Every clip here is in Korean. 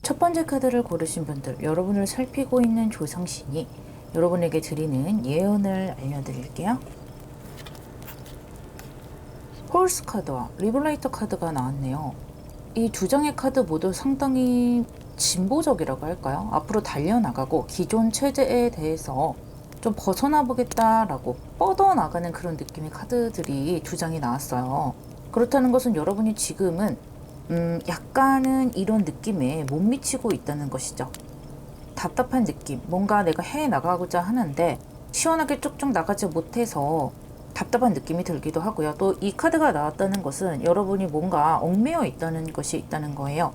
첫 번째 카드를 고르신 분들, 여러분을 살피고 있는 조상신이 여러분에게 드리는 예언을 알려드릴게요. 홀스 카드와 리블레이터 카드가 나왔네요. 이 두 장의 카드 모두 상당히 진보적이라고 할까요? 앞으로 달려나가고 기존 체제에 대해서 좀 벗어나 보겠다라고 뻗어나가는 그런 느낌의 카드들이 두 장이 나왔어요. 그렇다는 것은 여러분이 지금은 약간은 이런 느낌에 못 미치고 있다는 것이죠. 답답한 느낌, 뭔가 내가 해 나가고자 하는데 시원하게 쭉쭉 나가지 못해서 답답한 느낌이 들기도 하고요. 또 이 카드가 나왔다는 것은 여러분이 뭔가 얽매여 있다는 것이 있다는 거예요.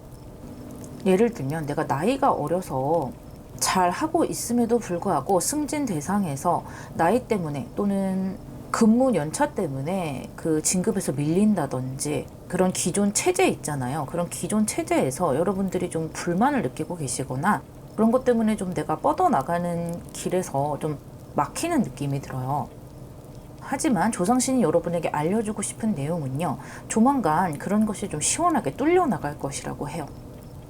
예를 들면 내가 나이가 어려서 잘 하고 있음에도 불구하고 승진 대상에서 나이 때문에 또는 근무 연차 때문에 그 진급에서 밀린다든지 그런 기존 체제 있잖아요. 그런 기존 체제에서 여러분들이 좀 불만을 느끼고 계시거나 그런 것 때문에 좀 내가 뻗어나가는 길에서 좀 막히는 느낌이 들어요. 하지만 조상신이 여러분에게 알려주고 싶은 내용은요, 조만간 그런 것이 좀 시원하게 뚫려 나갈 것이라고 해요.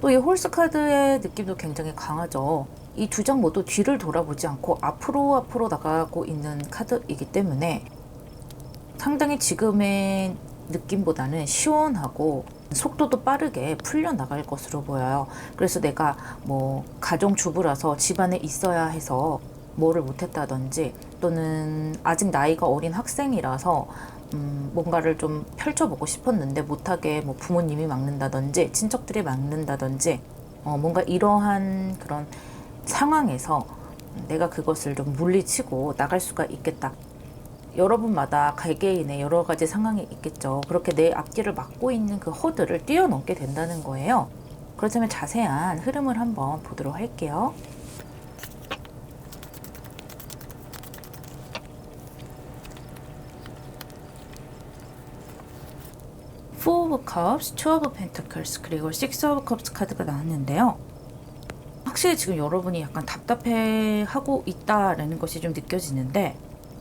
또 이 홀스 카드의 느낌도 굉장히 강하죠. 이 두 장 모두 뒤를 돌아보지 않고 앞으로 나가고 있는 카드이기 때문에 상당히 지금의 느낌보다는 시원하고 속도도 빠르게 풀려나갈 것으로 보여요. 그래서 내가 뭐 가정주부라서 집안에 있어야 해서 뭐를 못했다든지 또는 아직 나이가 어린 학생이라서 뭔가를 좀 펼쳐보고 싶었는데 못하게 뭐 부모님이 막는다든지 친척들이 막는다든지 뭔가 이러한 그런 상황에서 내가 그것을 좀 물리치고 나갈 수가 있겠다. 여러분마다 개개인의 여러 가지 상황이 있겠죠. 그렇게 내 앞길을 막고 있는 그 허들을 뛰어넘게 된다는 거예요. 그렇다면 자세한 흐름을 한번 보도록 할게요. Four of Cups, Two of Pentacles, 그리고 Six of Cups 카드가 나왔는데요. 확실히 지금 여러분이 약간 답답해하고 있다라는 것이 좀 느껴지는데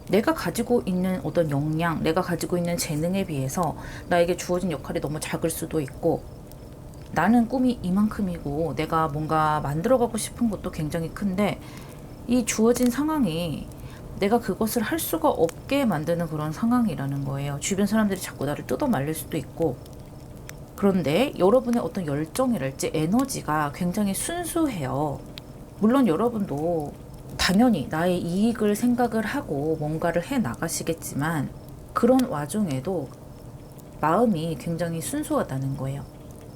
내가 가지고 있는 어떤 역량, 내가 가지고 있는 재능에 비해서 나에게 주어진 역할이 너무 작을 수도 있고 나는 꿈이 이만큼이고 내가 뭔가 만들어가고 싶은 것도 굉장히 큰데 이 주어진 상황이 내가 그것을 할 수가 없게 만드는 그런 상황이라는 거예요. 주변 사람들이 자꾸 나를 뜯어 말릴 수도 있고 그런데 여러분의 어떤 열정이랄지 에너지가 굉장히 순수해요. 물론 여러분도 당연히 나의 이익을 생각을 하고 뭔가를 해 나가시겠지만 그런 와중에도 마음이 굉장히 순수하다는 거예요.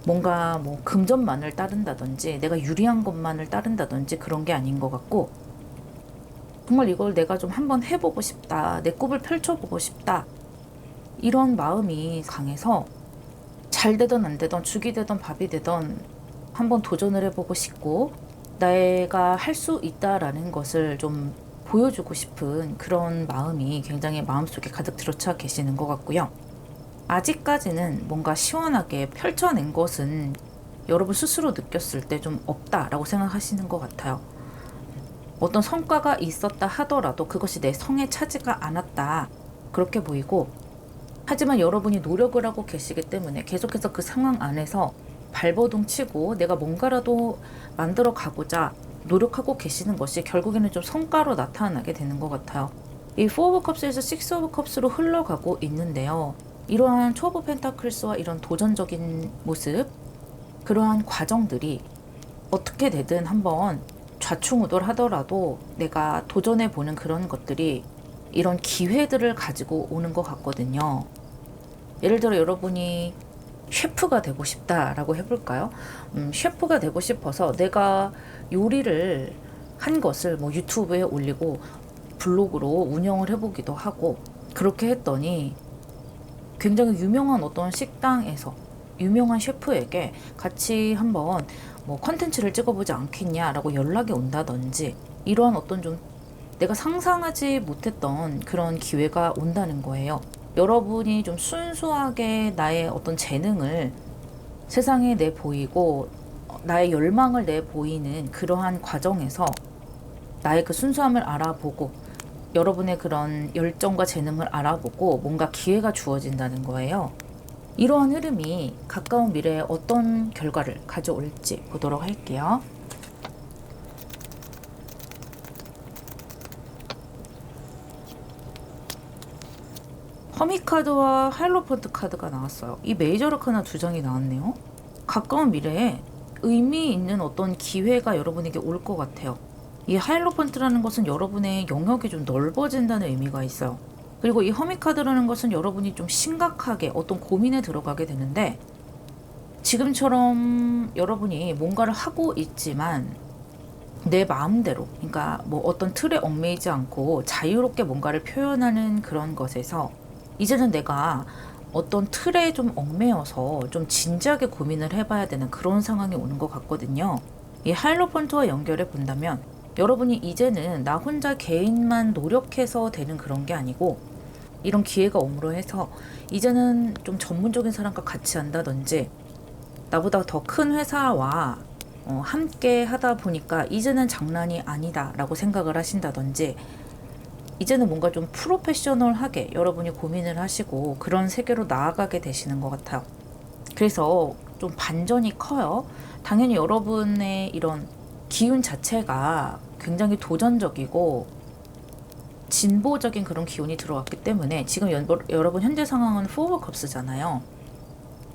뭔가 뭐 금전만을 따른다든지 내가 유리한 것만을 따른다든지 그런 게 아닌 것 같고 정말 이걸 내가 좀 한번 해보고 싶다. 내 꿈을 펼쳐보고 싶다. 이런 마음이 강해서 잘 되던 안 되던 죽이 되던 밥이 되던 한번 도전을 해보고 싶고 내가 할 수 있다라는 것을 좀 보여주고 싶은 그런 마음이 굉장히 마음속에 가득 들어차 계시는 것 같고요. 아직까지는 뭔가 시원하게 펼쳐낸 것은 여러분 스스로 느꼈을 때 좀 없다라고 생각하시는 것 같아요. 어떤 성과가 있었다 하더라도 그것이 내 성에 차지가 않았다 그렇게 보이고 하지만 여러분이 노력을 하고 계시기 때문에 계속해서 그 상황 안에서 발버둥 치고 내가 뭔가라도 만들어 가고자 노력하고 계시는 것이 결국에는 좀 성과로 나타나게 되는 것 같아요. 이 4 오브 컵스에서 6 오브 컵스로 흘러가고 있는데요. 이러한 2 오브 펜타클스와 이런 도전적인 모습 그러한 과정들이 어떻게 되든 한번 좌충우돌하더라도 내가 도전해보는 그런 것들이 이런 기회들을 가지고 오는 것 같거든요. 예를 들어 여러분이 셰프가 되고 싶다라고 해볼까요? 셰프가 되고 싶어서 내가 요리를 한 것을 뭐 유튜브에 올리고 블로그로 운영을 해보기도 하고 그렇게 했더니 굉장히 유명한 어떤 식당에서 유명한 셰프에게 같이 한번 뭐 컨텐츠를 찍어보지 않겠냐라고 연락이 온다든지 이러한 어떤 좀 내가 상상하지 못했던 그런 기회가 온다는 거예요. 여러분이 좀 순수하게 나의 어떤 재능을 세상에 내보이고 나의 열망을 내보이는 그러한 과정에서 나의 그 순수함을 알아보고 여러분의 그런 열정과 재능을 알아보고 뭔가 기회가 주어진다는 거예요. 이러한 흐름이 가까운 미래에 어떤 결과를 가져올지 보도록 할게요. 허미 카드와 하이로펀트 카드가 나왔어요. 이 메이저 아카나 두 장이 나왔네요. 가까운 미래에 의미 있는 어떤 기회가 여러분에게 올 것 같아요. 이 하이로펀트라는 것은 여러분의 영역이 좀 넓어진다는 의미가 있어요. 그리고 이 허미 카드라는 것은 여러분이 좀 심각하게 어떤 고민에 들어가게 되는데, 지금처럼 여러분이 뭔가를 하고 있지만 내 마음대로, 그러니까 뭐 어떤 틀에 얽매이지 않고 자유롭게 뭔가를 표현하는 그런 것에서 이제는 내가 어떤 틀에 좀 얽매여서 좀 진지하게 고민을 해봐야 되는 그런 상황이 오는 것 같거든요. 이 하이로펀트와 연결해 본다면 여러분이 이제는 나 혼자 개인만 노력해서 되는 그런 게 아니고, 이런 기회가 옴으로 해서 이제는 좀 전문적인 사람과 같이 한다든지, 나보다 더 큰 회사와 함께 하다 보니까 이제는 장난이 아니다 라고 생각을 하신다든지, 이제는 뭔가 좀 프로페셔널하게 여러분이 고민을 하시고 그런 세계로 나아가게 되시는 것 같아요. 그래서 좀 반전이 커요. 당연히 여러분의 이런 기운 자체가 굉장히 도전적이고 진보적인 그런 기운이 들어왔기 때문에 지금 여러분 현재 상황은 포 오브 컵스잖아요.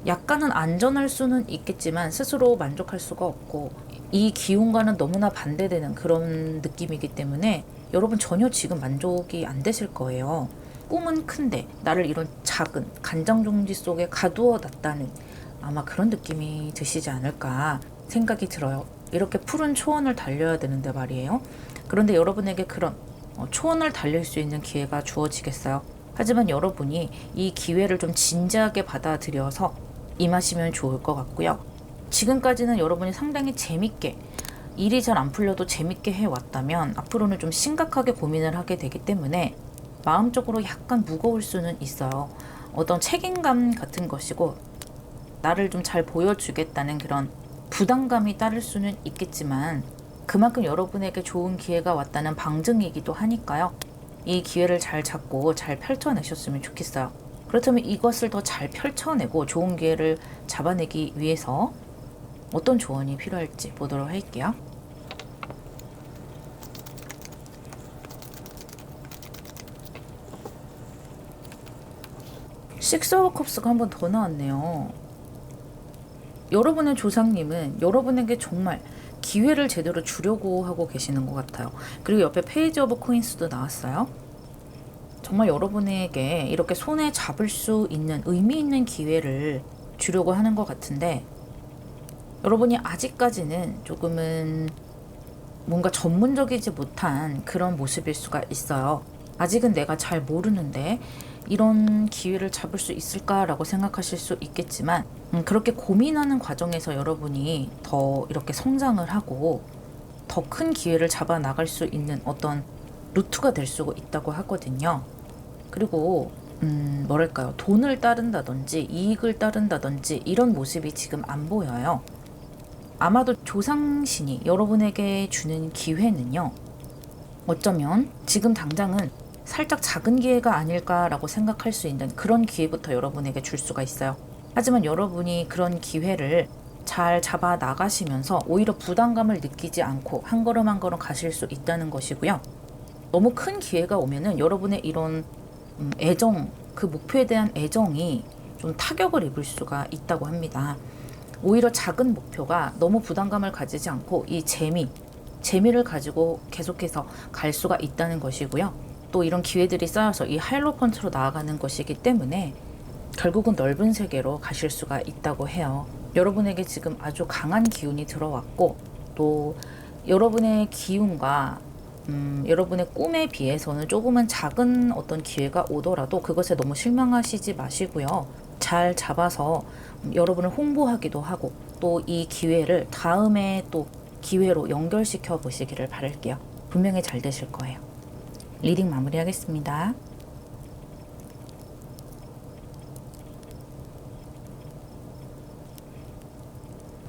약간은 안전할 수는 있겠지만 스스로 만족할 수가 없고, 이 기운과는 너무나 반대되는 그런 느낌이기 때문에 여러분 전혀 지금 만족이 안 되실 거예요. 꿈은 큰데 나를 이런 작은 간장종지 속에 가두어 놨다는 아마 그런 느낌이 드시지 않을까 생각이 들어요. 이렇게 푸른 초원을 달려야 되는데 말이에요. 그런데 여러분에게 그런 초원을 달릴 수 있는 기회가 주어지겠어요. 하지만 여러분이 이 기회를 좀 진지하게 받아들여서 임하시면 좋을 것 같고요. 지금까지는 여러분이 상당히 재밌게, 일이 잘 안 풀려도 재밌게 해왔다면 앞으로는 좀 심각하게 고민을 하게 되기 때문에 마음적으로 약간 무거울 수는 있어요. 어떤 책임감 같은 것이고 나를 좀 잘 보여주겠다는 그런 부담감이 따를 수는 있겠지만, 그만큼 여러분에게 좋은 기회가 왔다는 방증이기도 하니까요. 이 기회를 잘 잡고 잘 펼쳐내셨으면 좋겠어요. 그렇다면 이것을 더 잘 펼쳐내고 좋은 기회를 잡아내기 위해서 어떤 조언이 필요할지 보도록 할게요. 식스 오브 컵스가 한 번 더 나왔네요. 여러분의 조상님은 여러분에게 정말 기회를 제대로 주려고 하고 계시는 것 같아요. 그리고 옆에 페이지 오브 코인스도 나왔어요. 정말 여러분에게 이렇게 손에 잡을 수 있는 의미 있는 기회를 주려고 하는 것 같은데, 여러분이 아직까지는 조금은 뭔가 전문적이지 못한 그런 모습일 수가 있어요. 아직은 내가 잘 모르는데 이런 기회를 잡을 수 있을까라고 생각하실 수 있겠지만, 그렇게 고민하는 과정에서 여러분이 더 이렇게 성장을 하고 더 큰 기회를 잡아 나갈 수 있는 어떤 루트가 될 수 있다고 하거든요. 그리고 뭐랄까요, 돈을 따른다든지 이익을 따른다든지 이런 모습이 지금 안 보여요. 아마도 조상신이 여러분에게 주는 기회는요, 어쩌면 지금 당장은 살짝 작은 기회가 아닐까라고 생각할 수 있는 그런 기회부터 여러분에게 줄 수가 있어요. 하지만 여러분이 그런 기회를 잘 잡아 나가시면서 오히려 부담감을 느끼지 않고 한 걸음 한 걸음 가실 수 있다는 것이고요. 너무 큰 기회가 오면은 여러분의 이런 애정, 그 목표에 대한 애정이 좀 타격을 입을 수가 있다고 합니다. 오히려 작은 목표가 너무 부담감을 가지지 않고 이 재미를 가지고 계속해서 갈 수가 있다는 것이고요. 또 이런 기회들이 쌓여서 이 하이로펀트로 나아가는 것이기 때문에 결국은 넓은 세계로 가실 수가 있다고 해요. 여러분에게 지금 아주 강한 기운이 들어왔고, 또 여러분의 기운과 여러분의 꿈에 비해서는 조금은 작은 어떤 기회가 오더라도 그것에 너무 실망하시지 마시고요. 잘 잡아서 여러분을 홍보하기도 하고 또 이 기회를 다음에 또 기회로 연결시켜 보시기를 바랄게요. 분명히 잘 되실 거예요. 리딩 마무리하겠습니다.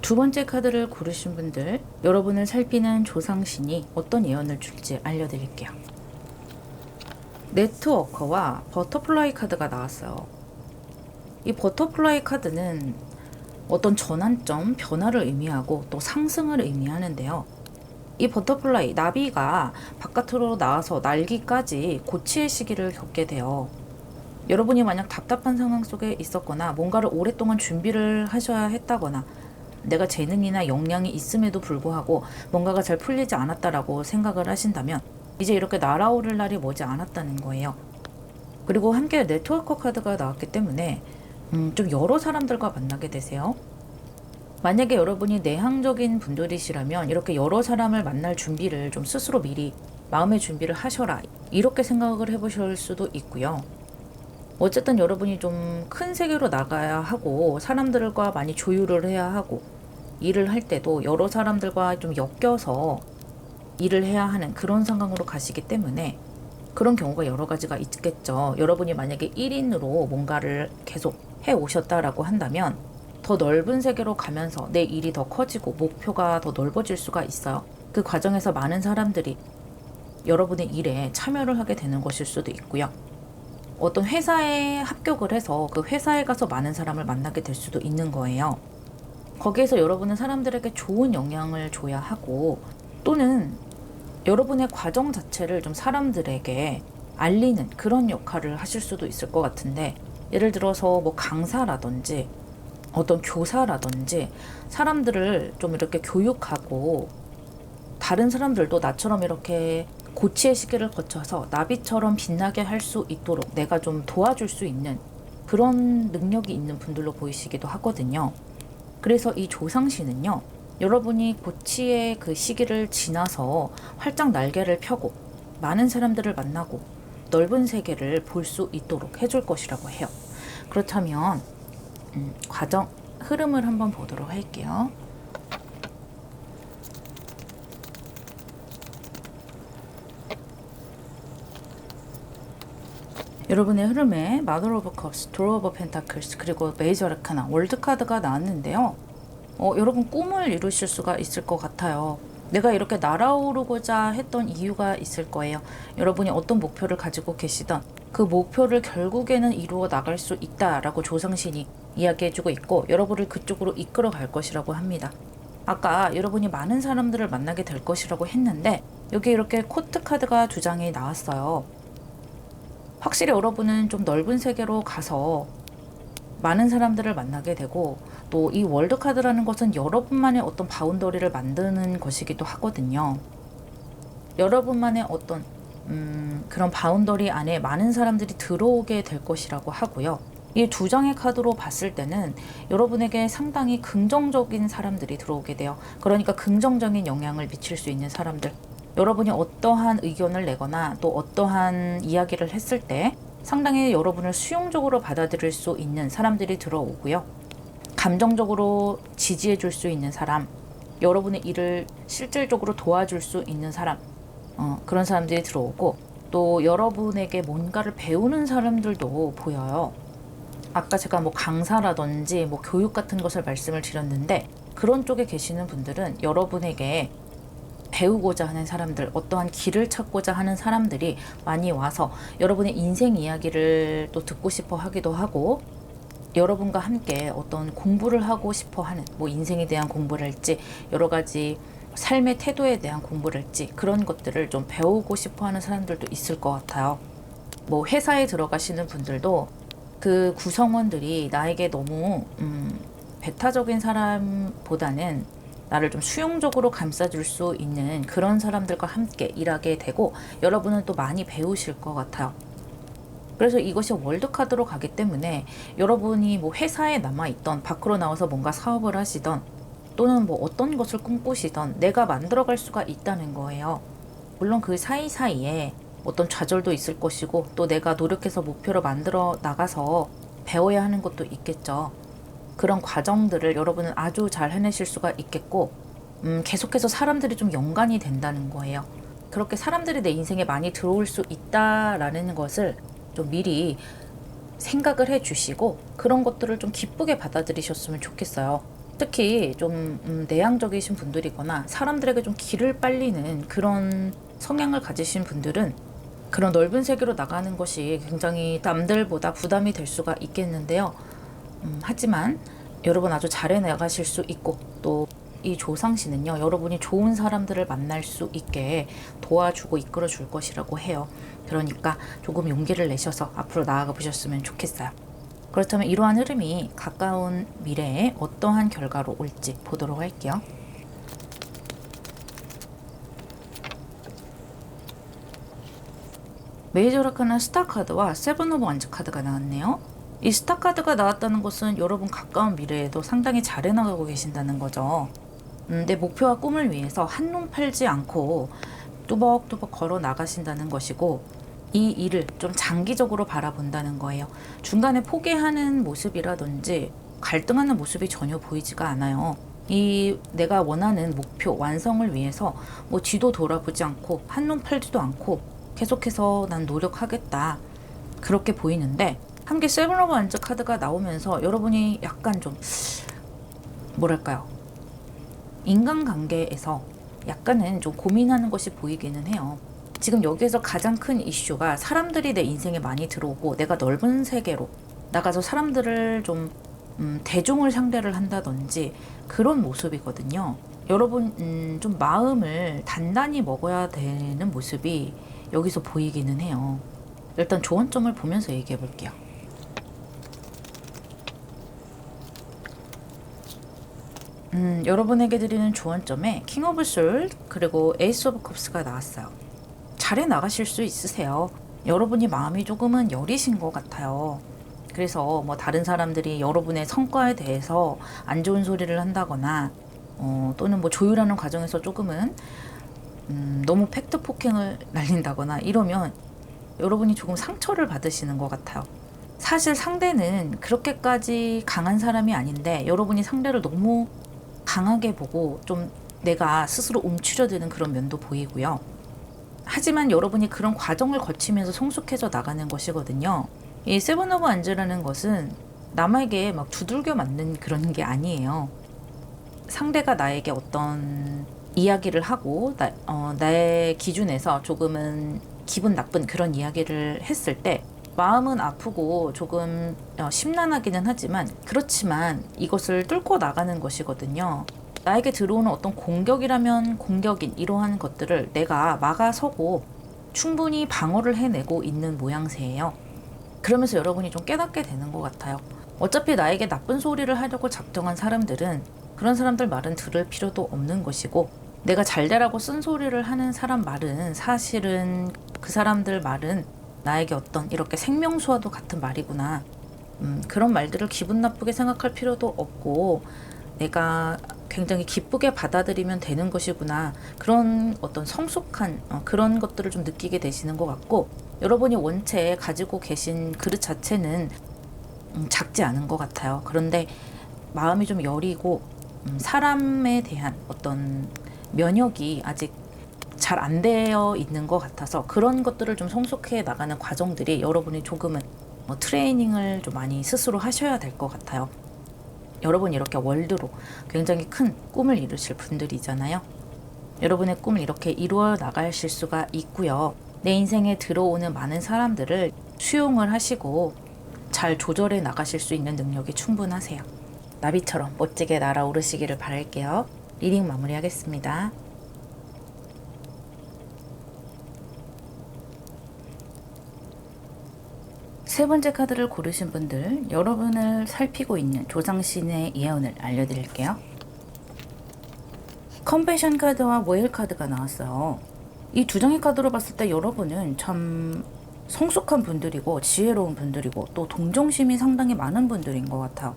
두 번째 카드를 고르신 분들, 여러분을 살피는 조상신이 어떤 예언을 줄지 알려드릴게요. 네트워커와 버터플라이 카드가 나왔어요. 이 버터플라이 카드는 어떤 전환점, 변화를 의미하고 또 상승을 의미하는데요. 이 버터플라이, 나비가 바깥으로 나와서 날기까지 고치의 시기를 겪게 돼요. 여러분이 만약 답답한 상황 속에 있었거나 뭔가를 오랫동안 준비를 하셔야 했다거나 내가 재능이나 역량이 있음에도 불구하고 뭔가가 잘 풀리지 않았다라고 생각을 하신다면 이제 이렇게 날아오를 날이 머지 않았다는 거예요. 그리고 함께 네트워크 카드가 나왔기 때문에 좀 여러 사람들과 만나게 되세요. 만약에 여러분이 내향적인 분들이시라면 이렇게 여러 사람을 만날 준비를 좀 스스로 미리 마음의 준비를 하셔라, 이렇게 생각을 해보실 수도 있고요. 어쨌든 여러분이 좀 큰 세계로 나가야 하고 사람들과 많이 조율을 해야 하고 일을 할 때도 여러 사람들과 좀 엮여서 일을 해야 하는 그런 상황으로 가시기 때문에 그런 경우가 여러 가지가 있겠죠. 여러분이 만약에 1인으로 뭔가를 계속 해 오셨다라고 한다면 더 넓은 세계로 가면서 내 일이 더 커지고 목표가 더 넓어질 수가 있어요. 그 과정에서 많은 사람들이 여러분의 일에 참여를 하게 되는 것일 수도 있고요. 어떤 회사에 합격을 해서 그 회사에 가서 많은 사람을 만나게 될 수도 있는 거예요. 거기에서 여러분은 사람들에게 좋은 영향을 줘야 하고 또는 여러분의 과정 자체를 좀 사람들에게 알리는 그런 역할을 하실 수도 있을 것 같은데, 예를 들어서 뭐 강사라든지 어떤 교사라든지 사람들을 좀 이렇게 교육하고 다른 사람들도 나처럼 이렇게 고치의 시기를 거쳐서 나비처럼 빛나게 할 수 있도록 내가 좀 도와줄 수 있는 그런 능력이 있는 분들로 보이시기도 하거든요. 그래서 이 조상신은요, 여러분이 고치의 그 시기를 지나서 활짝 날개를 펴고 많은 사람들을 만나고 넓은 세계를 볼 수 있도록 해줄 것이라고 해요. 그렇다면 과정 흐름을 한번 보도록 할게요. 여러분의 흐름에 마더 오브 컵스, 도어 오브 펜타클스, 그리고 메이저 아르카나, 월드 카드가 나왔는데요. 여러분 꿈을 이루실 수가 있을 것 같아요. 내가 이렇게 날아오르고자 했던 이유가 있을 거예요. 여러분이 어떤 목표를 가지고 계시던 그 목표를 결국에는 이루어 나갈 수 있다라고 조상신이 이야기해주고 있고 여러분을 그쪽으로 이끌어 갈 것이라고 합니다. 아까 여러분이 많은 사람들을 만나게 될 것이라고 했는데 여기 이렇게 코트 카드가 두 장이 나왔어요. 확실히 여러분은 좀 넓은 세계로 가서 많은 사람들을 만나게 되고 또 이 월드 카드라는 것은 여러분만의 어떤 바운더리를 만드는 것이기도 하거든요. 여러분만의 어떤 그런 바운더리 안에 많은 사람들이 들어오게 될 것이라고 하고요. 이 두 장의 카드로 봤을 때는 여러분에게 상당히 긍정적인 사람들이 들어오게 돼요. 그러니까 긍정적인 영향을 미칠 수 있는 사람들, 여러분이 어떠한 의견을 내거나 또 어떠한 이야기를 했을 때 상당히 여러분을 수용적으로 받아들일 수 있는 사람들이 들어오고요. 감정적으로 지지해 줄 수 있는 사람, 여러분의 일을 실질적으로 도와줄 수 있는 사람, 그런 사람들이 들어오고 또 여러분에게 뭔가를 배우는 사람들도 보여요. 아까 제가 뭐 강사라든지 뭐 교육 같은 것을 말씀을 드렸는데 그런 쪽에 계시는 분들은 여러분에게 배우고자 하는 사람들, 어떠한 길을 찾고자 하는 사람들이 많이 와서 여러분의 인생 이야기를 또 듣고 싶어 하기도 하고 여러분과 함께 어떤 공부를 하고 싶어 하는, 뭐 인생에 대한 공부를 할지 여러 가지 삶의 태도에 대한 공부를 할지 그런 것들을 좀 배우고 싶어 하는 사람들도 있을 것 같아요. 뭐 회사에 들어가시는 분들도 그 구성원들이 나에게 너무 배타적인 사람보다는 나를 좀 수용적으로 감싸줄 수 있는 그런 사람들과 함께 일하게 되고 여러분은 또 많이 배우실 것 같아요. 그래서 이것이 월드카드로 가기 때문에 여러분이 뭐 회사에 남아있던 밖으로 나와서 뭔가 사업을 하시던 또는 뭐 어떤 것을 꿈꾸시던 내가 만들어갈 수가 있다는 거예요. 물론 그 사이사이에 어떤 좌절도 있을 것이고 또 내가 노력해서 목표를 만들어 나가서 배워야 하는 것도 있겠죠. 그런 과정들을 여러분은 아주 잘 해내실 수가 있겠고 계속해서 사람들이 좀 연관이 된다는 거예요. 그렇게 사람들이 내 인생에 많이 들어올 수 있다라는 것을 좀 미리 생각을 해주시고 그런 것들을 좀 기쁘게 받아들이셨으면 좋겠어요. 특히 좀 내향적이신 분들이거나 사람들에게 좀 길을 빨리는 그런 성향을 가지신 분들은 그런 넓은 세계로 나가는 것이 굉장히 남들보다 부담이 될 수가 있겠는데요. 하지만 여러분 아주 잘 해나가실 수 있고, 또 이 조상신은요, 여러분이 좋은 사람들을 만날 수 있게 도와주고 이끌어 줄 것이라고 해요. 그러니까 조금 용기를 내셔서 앞으로 나아가 보셨으면 좋겠어요. 그렇다면 이러한 흐름이 가까운 미래에 어떠한 결과로 올지 보도록 할게요. 메이저 아카나 스타 카드와 세븐 오브 완즈 카드가 나왔네요. 이 스타 카드가 나왔다는 것은 여러분 가까운 미래에도 상당히 잘 해나가고 계신다는 거죠. 내 목표와 꿈을 위해서 한눈 팔지 않고 뚜벅뚜벅 걸어 나가신다는 것이고, 이 일을 좀 장기적으로 바라본다는 거예요. 중간에 포기하는 모습이라든지 갈등하는 모습이 전혀 보이지가 않아요. 이 내가 원하는 목표 완성을 위해서 뭐 뒤도 돌아보지 않고 한눈 팔지도 않고 계속해서 난 노력하겠다, 그렇게 보이는데, 함께 세븐 오브 완즈 카드가 나오면서 여러분이 약간 좀 뭐랄까요, 인간관계에서 약간은 좀 고민하는 것이 보이기는 해요. 지금 여기에서 가장 큰 이슈가 사람들이 내 인생에 많이 들어오고 내가 넓은 세계로 나가서 사람들을 좀 대중을 상대를 한다든지 그런 모습이거든요. 여러분 좀 마음을 단단히 먹어야 되는 모습이 여기서 보이기는 해요. 일단 조언점을 보면서 얘기해 볼게요. 여러분에게 드리는 조언점에 킹 오브 솔 그리고 에이스 오브 컵스가 나왔어요. 잘해 나가실 수 있으세요. 여러분이 마음이 조금은 여리신 것 같아요. 그래서 뭐 다른 사람들이 여러분의 성과에 대해서 안 좋은 소리를 한다거나 또는 뭐 조율하는 과정에서 조금은 너무 팩트 폭행을 날린다거나 이러면 여러분이 조금 상처를 받으시는 것 같아요. 사실 상대는 그렇게까지 강한 사람이 아닌데 여러분이 상대를 너무 강하게 보고 좀 내가 스스로 움츠려드는 그런 면도 보이고요. 하지만 여러분이 그런 과정을 거치면서 성숙해져 나가는 것이거든요. 이 세븐 오브 완즈라는 것은 남에게 막 두들겨 맞는 그런 게 아니에요. 상대가 나에게 어떤 이야기를 하고 나의 기준에서 조금은 기분 나쁜 그런 이야기를 했을 때 마음은 아프고 조금 심란하기는 하지만, 그렇지만 이것을 뚫고 나가는 것이거든요. 나에게 들어오는 어떤 공격이라면 공격인 이러한 것들을 내가 막아서고 충분히 방어를 해내고 있는 모양새예요. 그러면서 여러분이 좀 깨닫게 되는 것 같아요. 어차피 나에게 나쁜 소리를 하려고 작정한 사람들은 그런 사람들 말은 들을 필요도 없는 것이고, 내가 잘되라고 쓴소리를 하는 사람 말은 사실은 그 사람들 말은 나에게 어떤 이렇게 생명수와도 같은 말이구나. 그런 말들을 기분 나쁘게 생각할 필요도 없고 내가 굉장히 기쁘게 받아들이면 되는 것이구나. 그런 어떤 성숙한 그런 것들을 좀 느끼게 되시는 것 같고, 여러분이 원체 가지고 계신 그릇 자체는 작지 않은 것 같아요. 그런데 마음이 좀 여리고 사람에 대한 어떤 면역이 아직 잘 안 되어 있는 것 같아서 그런 것들을 좀 성숙해 나가는 과정들이 여러분이 조금은 트레이닝을 좀 많이 스스로 하셔야 될 것 같아요. 여러분이 이렇게 월드로 굉장히 큰 꿈을 이루실 분들이잖아요. 여러분의 꿈을 이렇게 이루어 나가실 수가 있고요. 내 인생에 들어오는 많은 사람들을 수용을 하시고 잘 조절해 나가실 수 있는 능력이 충분하세요. 나비처럼 멋지게 날아오르시기를 바랄게요. 리딩 마무리하겠습니다. 세 번째 카드를 고르신 분들, 여러분을 살피고 있는 조상신의 예언을 알려드릴게요. 컴패션 카드와 모엘 카드가 나왔어요. 이 두 장의 카드로 봤을 때 여러분은 참 성숙한 분들이고 지혜로운 분들이고 또 동정심이 상당히 많은 분들인 것 같아요.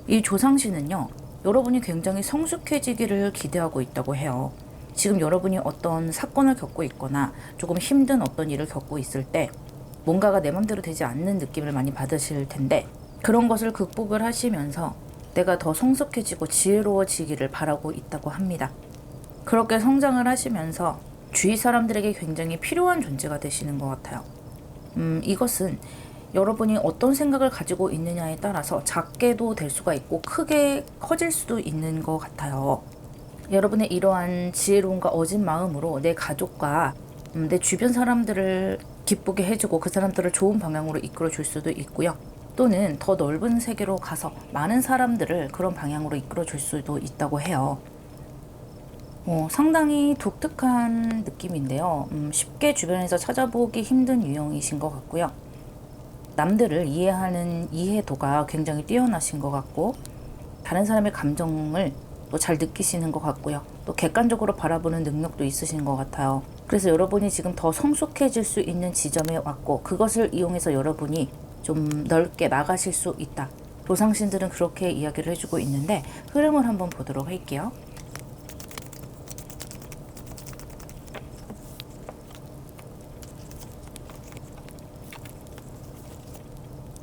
이 조상신은요, 여러분이 굉장히 성숙해지기를 기대하고 있다고 해요. 지금 여러분이 어떤 사건을 겪고 있거나 조금 힘든 어떤 일을 겪고 있을 때 뭔가가 내 맘대로 되지 않는 느낌을 많이 받으실 텐데, 그런 것을 극복을 하시면서 내가 더 성숙해지고 지혜로워지기를 바라고 있다고 합니다. 그렇게 성장을 하시면서 주위 사람들에게 굉장히 필요한 존재가 되시는 것 같아요. 이것은 여러분이 어떤 생각을 가지고 있느냐에 따라서 작게도 될 수가 있고 크게 커질 수도 있는 것 같아요. 여러분의 이러한 지혜로움과 어진 마음으로 내 가족과 내 주변 사람들을 기쁘게 해주고 그 사람들을 좋은 방향으로 이끌어 줄 수도 있고요. 또는 더 넓은 세계로 가서 많은 사람들을 그런 방향으로 이끌어 줄 수도 있다고 해요. 상당히 독특한 느낌인데요. 쉽게 주변에서 찾아보기 힘든 유형이신 것 같고요. 남들을 이해하는 이해도가 굉장히 뛰어나신 것 같고, 다른 사람의 감정을 또 잘 느끼시는 것 같고요. 또 객관적으로 바라보는 능력도 있으신 것 같아요. 그래서 여러분이 지금 더 성숙해질 수 있는 지점에 왔고, 그것을 이용해서 여러분이 좀 넓게 나가실 수 있다. 조상신들은 그렇게 이야기를 해주고 있는데, 흐름을 한번 보도록 할게요.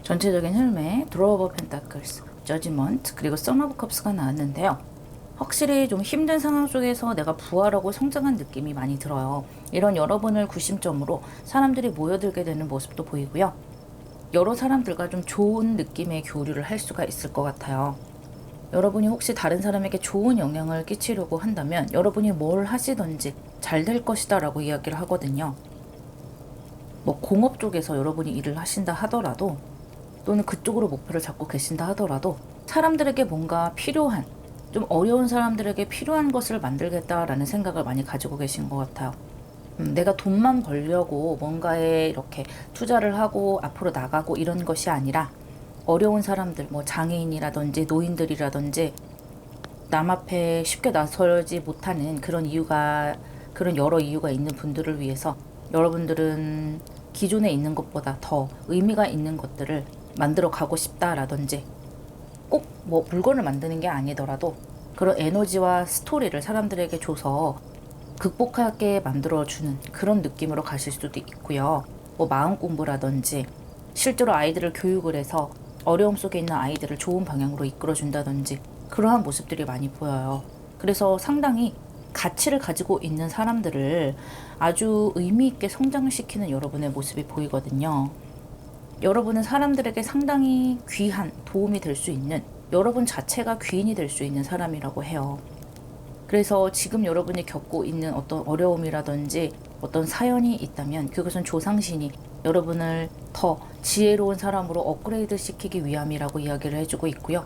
전체적인 흐름에 드로우 오브 펜타클스, 저지먼트, 그리고 선 오브 컵스가 나왔는데요. 확실히 좀 힘든 상황 속에서 내가 부활하고 성장한 느낌이 많이 들어요. 이런 여러분을 구심점으로 사람들이 모여들게 되는 모습도 보이고요. 여러 사람들과 좀 좋은 느낌의 교류를 할 수가 있을 것 같아요. 여러분이 혹시 다른 사람에게 좋은 영향을 끼치려고 한다면 여러분이 뭘 하시든지 잘 될 것이다 라고 이야기를 하거든요. 뭐 공업 쪽에서 여러분이 일을 하신다 하더라도, 또는 그쪽으로 목표를 잡고 계신다 하더라도, 사람들에게 뭔가 필요한, 좀 어려운 사람들에게 필요한 것을 만들겠다라는 생각을 많이 가지고 계신 것 같아요. 내가 돈만 벌려고 뭔가에 이렇게 투자를 하고 앞으로 나가고 이런 것이 아니라, 어려운 사람들, 뭐 장애인이라든지 노인들이라든지 남 앞에 쉽게 나서지 못하는 그런 여러 이유가 있는 분들을 위해서 여러분들은 기존에 있는 것보다 더 의미가 있는 것들을 만들어 가고 싶다라든지, 꼭 뭐 물건을 만드는 게 아니더라도 그런 에너지와 스토리를 사람들에게 줘서 극복하게 만들어주는 그런 느낌으로 가실 수도 있고요. 뭐 마음 공부라든지, 실제로 아이들을 교육을 해서 어려움 속에 있는 아이들을 좋은 방향으로 이끌어준다든지, 그러한 모습들이 많이 보여요. 그래서 상당히 가치를 가지고 있는 사람들을 아주 의미 있게 성장시키는 여러분의 모습이 보이거든요. 여러분은 사람들에게 상당히 귀한 도움이 될 수 있는, 여러분 자체가 귀인이 될 수 있는 사람이라고 해요. 그래서 지금 여러분이 겪고 있는 어떤 어려움이라든지 어떤 사연이 있다면 그것은 조상신이 여러분을 더 지혜로운 사람으로 업그레이드 시키기 위함이라고 이야기를 해주고 있고요.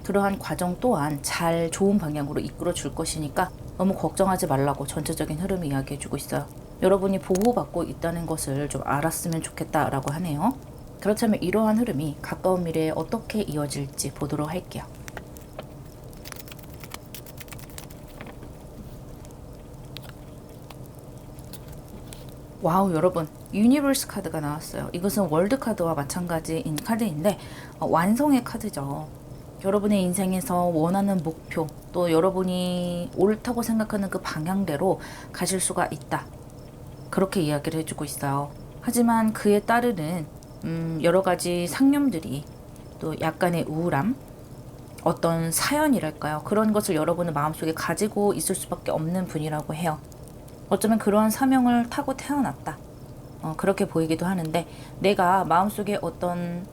그러한 과정 또한 잘 좋은 방향으로 이끌어 줄 것이니까 너무 걱정하지 말라고 전체적인 흐름이 이야기해주고 있어요. 여러분이 보호받고 있다는 것을 좀 알았으면 좋겠다라고 하네요. 그렇다면 이러한 흐름이 가까운 미래에 어떻게 이어질지 보도록 할게요. 와우, 여러분, 유니버스 카드가 나왔어요. 이것은 월드 카드와 마찬가지인 카드인데 완성의 카드죠. 여러분의 인생에서 원하는 목표, 또 여러분이 옳다고 생각하는 그 방향대로 가실 수가 있다. 그렇게 이야기를 해주고 있어요. 하지만 그에 따르는 여러 가지 상념들이, 또 약간의 우울함, 어떤 사연이랄까요? 그런 것을 여러분은 마음속에 가지고 있을 수밖에 없는 분이라고 해요. 어쩌면 그러한 사명을 타고 태어났다. 그렇게 보이기도 하는데, 내가 마음속에 어떤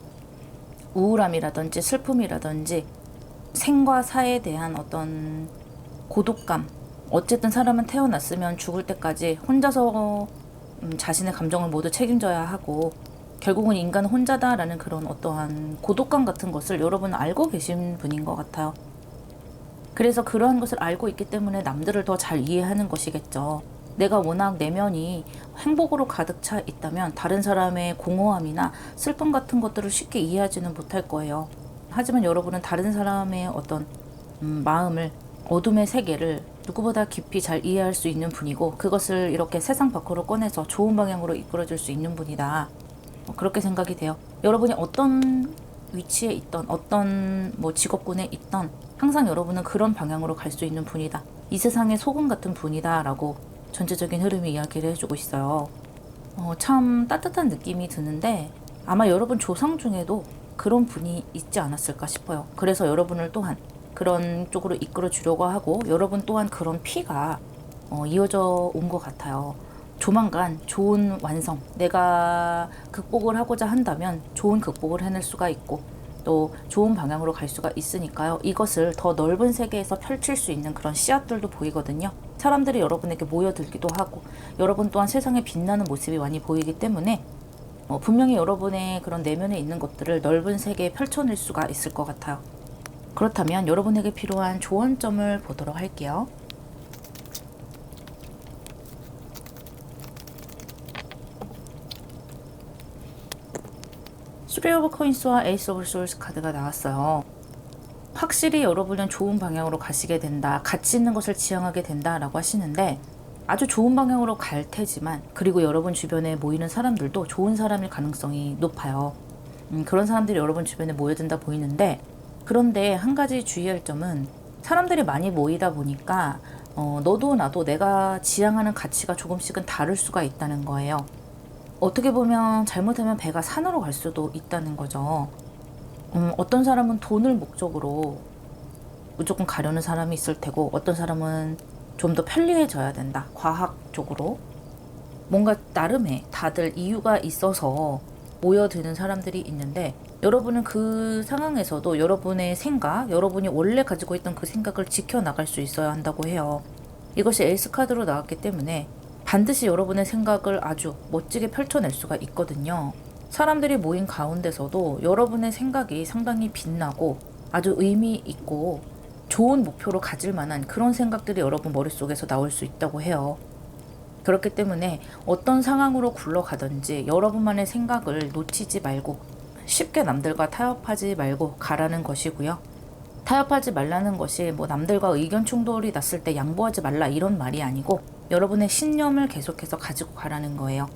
우울함이라든지 슬픔이라든지 생과 사에 대한 어떤 고독감, 어쨌든 사람은 태어났으면 죽을 때까지 혼자서 자신의 감정을 모두 책임져야 하고, 결국은 인간은 혼자다라는 그런 어떠한 고독감 같은 것을 여러분은 알고 계신 분인 것 같아요. 그래서 그러한 것을 알고 있기 때문에 남들을 더 잘 이해하는 것이겠죠. 내가 워낙 내면이 행복으로 가득 차 있다면 다른 사람의 공허함이나 슬픔 같은 것들을 쉽게 이해하지는 못할 거예요. 하지만 여러분은 다른 사람의 어떤 마음을, 어둠의 세계를 누구보다 깊이 잘 이해할 수 있는 분이고, 그것을 이렇게 세상 밖으로 꺼내서 좋은 방향으로 이끌어줄 수 있는 분이다. 그렇게 생각이 돼요. 여러분이 어떤 위치에 있던, 어떤 뭐 직업군에 있던, 항상 여러분은 그런 방향으로 갈 수 있는 분이다. 이 세상의 소금 같은 분이다 라고 전체적인 흐름이 이야기를 해주고 있어요. 참 따뜻한 느낌이 드는데, 아마 여러분 조상 중에도 그런 분이 있지 않았을까 싶어요. 그래서 여러분을 또한 그런 쪽으로 이끌어 주려고 하고, 여러분 또한 그런 피가 이어져 온 것 같아요. 조만간 좋은 완성, 내가 극복을 하고자 한다면 좋은 극복을 해낼 수가 있고, 또 좋은 방향으로 갈 수가 있으니까요. 이것을 더 넓은 세계에서 펼칠 수 있는 그런 씨앗들도 보이거든요. 사람들이 여러분에게 모여들기도 하고, 여러분 또한 세상에 빛나는 모습이 많이 보이기 때문에 분명히 여러분의 그런 내면에 있는 것들을 넓은 세계에 펼쳐낼 수가 있을 것 같아요. 그렇다면 여러분에게 필요한 조언점을 보도록 할게요. 쓰리 오브 코인스와 에이스 오브 소울스 카드가 나왔어요. 확실히 여러분은 좋은 방향으로 가시게 된다, 가치 있는 것을 지향하게 된다라고 하시는데 아주 좋은 방향으로 갈 테지만, 그리고 여러분 주변에 모이는 사람들도 좋은 사람일 가능성이 높아요. 그런 사람들이 여러분 주변에 모여든다 보이는데, 그런데 한 가지 주의할 점은 사람들이 많이 모이다 보니까 너도 나도 내가 지향하는 가치가 조금씩은 다를 수가 있다는 거예요. 어떻게 보면 잘못하면 배가 산으로 갈 수도 있다는 거죠. 어떤 사람은 돈을 목적으로 무조건 가려는 사람이 있을 테고, 어떤 사람은 좀 더 편리해져야 된다, 과학적으로 뭔가 나름의 다들 이유가 있어서 모여드는 사람들이 있는데, 여러분은 그 상황에서도 여러분의 생각, 여러분이 원래 가지고 있던 그 생각을 지켜나갈 수 있어야 한다고 해요. 이것이 에이스 카드로 나왔기 때문에 반드시 여러분의 생각을 아주 멋지게 펼쳐낼 수가 있거든요. 사람들이 모인 가운데서도 여러분의 생각이 상당히 빛나고 아주 의미 있고 좋은 목표로 가질 만한 그런 생각들이 여러분 머릿속에서 나올 수 있다고 해요. 그렇기 때문에 어떤 상황으로 굴러가든지 여러분만의 생각을 놓치지 말고 쉽게 남들과 타협하지 말고 가라는 것이고요. 타협하지 말라는 것이 남들과 의견 충돌이 났을 때 양보하지 말라 이런 말이 아니고, 여러분의 신념을 계속해서 가지고 가라는 거예요.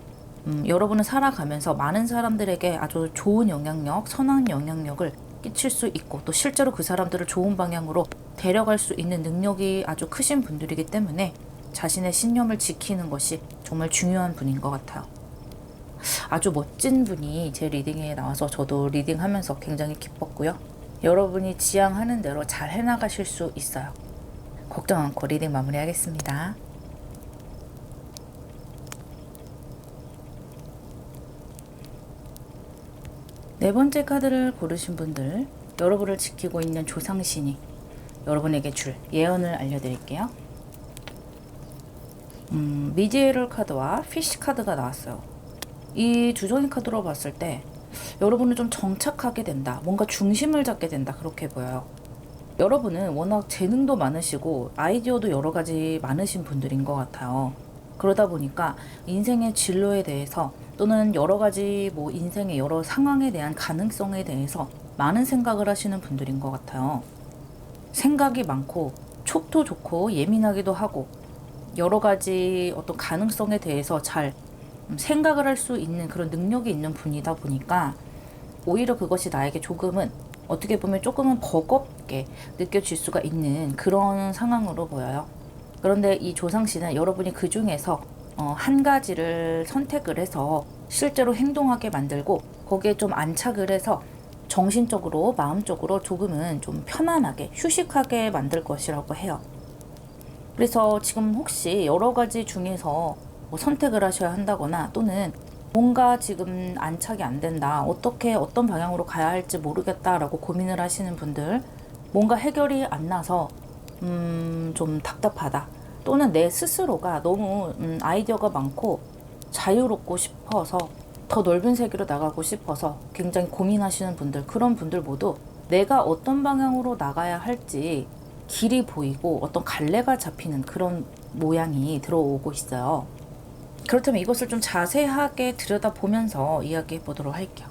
여러분은 살아가면서 많은 사람들에게 아주 좋은 영향력, 선한 영향력을 끼칠 수 있고, 또 실제로 그 사람들을 좋은 방향으로 데려갈 수 있는 능력이 아주 크신 분들이기 때문에 자신의 신념을 지키는 것이 정말 중요한 분인 것 같아요. 아주 멋진 분이 제 리딩에 나와서 저도 리딩하면서 굉장히 기뻤고요. 여러분이 지향하는 대로 잘 해나가실 수 있어요. 걱정 않고 리딩 마무리하겠습니다. 네 번째 카드를 고르신 분들, 여러분을 지키고 있는 조상신이 여러분에게 줄 예언을 알려드릴게요. 미디에럴 카드와 피쉬 카드가 나왔어요. 이 두 종의 카드로 봤을 때 여러분은 좀 정착하게 된다, 뭔가 중심을 잡게 된다, 그렇게 보여요. 여러분은 워낙 재능도 많으시고 아이디어도 여러 가지 많으신 분들인 것 같아요. 그러다 보니까 인생의 진로에 대해서, 또는 여러 가지 인생의 여러 상황에 대한 가능성에 대해서 많은 생각을 하시는 분들인 것 같아요. 생각이 많고 촉도 좋고 예민하기도 하고 여러 가지 어떤 가능성에 대해서 잘 생각을 할 수 있는 그런 능력이 있는 분이다 보니까 오히려 그것이 나에게 조금은, 어떻게 보면 조금은 버겁게 느껴질 수가 있는 그런 상황으로 보여요. 그런데 이 조상신은 여러분이 그 중에서 한 가지를 선택을 해서 실제로 행동하게 만들고, 거기에 좀 안착을 해서 정신적으로, 마음적으로 조금은 좀 편안하게, 휴식하게 만들 것이라고 해요. 그래서 지금 혹시 여러 가지 중에서 선택을 하셔야 한다거나, 또는 뭔가 지금 안착이 안 된다, 어떤 방향으로 가야 할지 모르겠다라고 고민을 하시는 분들, 뭔가 해결이 안 나서 좀 답답하다, 또는 내 스스로가 너무 아이디어가 많고 자유롭고 싶어서, 더 넓은 세계로 나가고 싶어서 굉장히 고민하시는 분들, 그런 분들 모두 내가 어떤 방향으로 나가야 할지 길이 보이고 어떤 갈래가 잡히는 그런 모양이 들어오고 있어요. 그렇다면 이것을 좀 자세하게 들여다보면서 이야기해 보도록 할게요.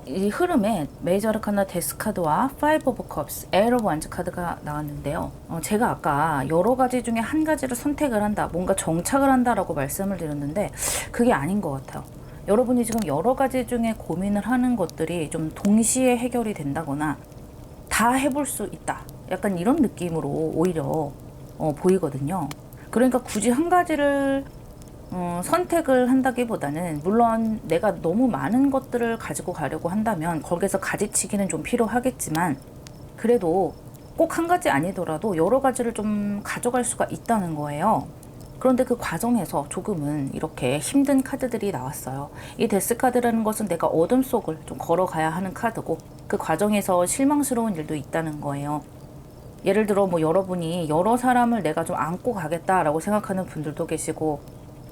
이 흐름에 메이저 아르카나 데스 카드와 파이브 오브 컵스, 에어 오브 완즈 카드가 나왔는데요. 제가 아까 여러 가지 중에 한 가지를 선택을 한다, 뭔가 정착을 한다라고 말씀을 드렸는데 그게 아닌 것 같아요. 여러분이 지금 여러 가지 중에 고민을 하는 것들이 좀 동시에 해결이 된다거나 다 해볼 수 있다, 약간 이런 느낌으로 오히려 보이거든요. 그러니까 굳이 한 가지를 선택을 한다기보다는, 물론 내가 너무 많은 것들을 가지고 가려고 한다면 거기서 가지치기는 좀 필요하겠지만, 그래도 꼭 한 가지 아니더라도 여러 가지를 좀 가져갈 수가 있다는 거예요. 그런데 그 과정에서 조금은 이렇게 힘든 카드들이 나왔어요. 이 데스 카드라는 것은 내가 어둠 속을 좀 걸어가야 하는 카드고, 그 과정에서 실망스러운 일도 있다는 거예요. 예를 들어 뭐 여러분이 여러 사람을 내가 좀 안고 가겠다라고 생각하는 분들도 계시고,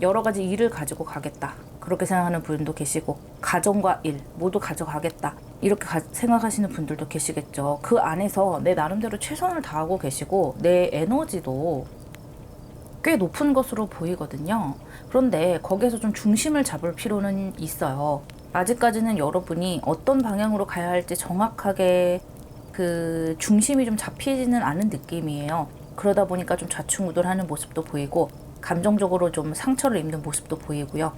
여러 가지 일을 가지고 가겠다 그렇게 생각하는 분도 계시고, 가정과 일 모두 가져가겠다 이렇게 생각하시는 분들도 계시겠죠. 그 안에서 내 나름대로 최선을 다하고 계시고 내 에너지도 꽤 높은 것으로 보이거든요. 그런데 거기에서 좀 중심을 잡을 필요는 있어요. 아직까지는 여러분이 어떤 방향으로 가야 할지 정확하게 그 중심이 좀 잡히지는 않은 느낌이에요. 그러다 보니까 좀 좌충우돌하는 모습도 보이고 감정적으로 좀 상처를 입는 모습도 보이고요.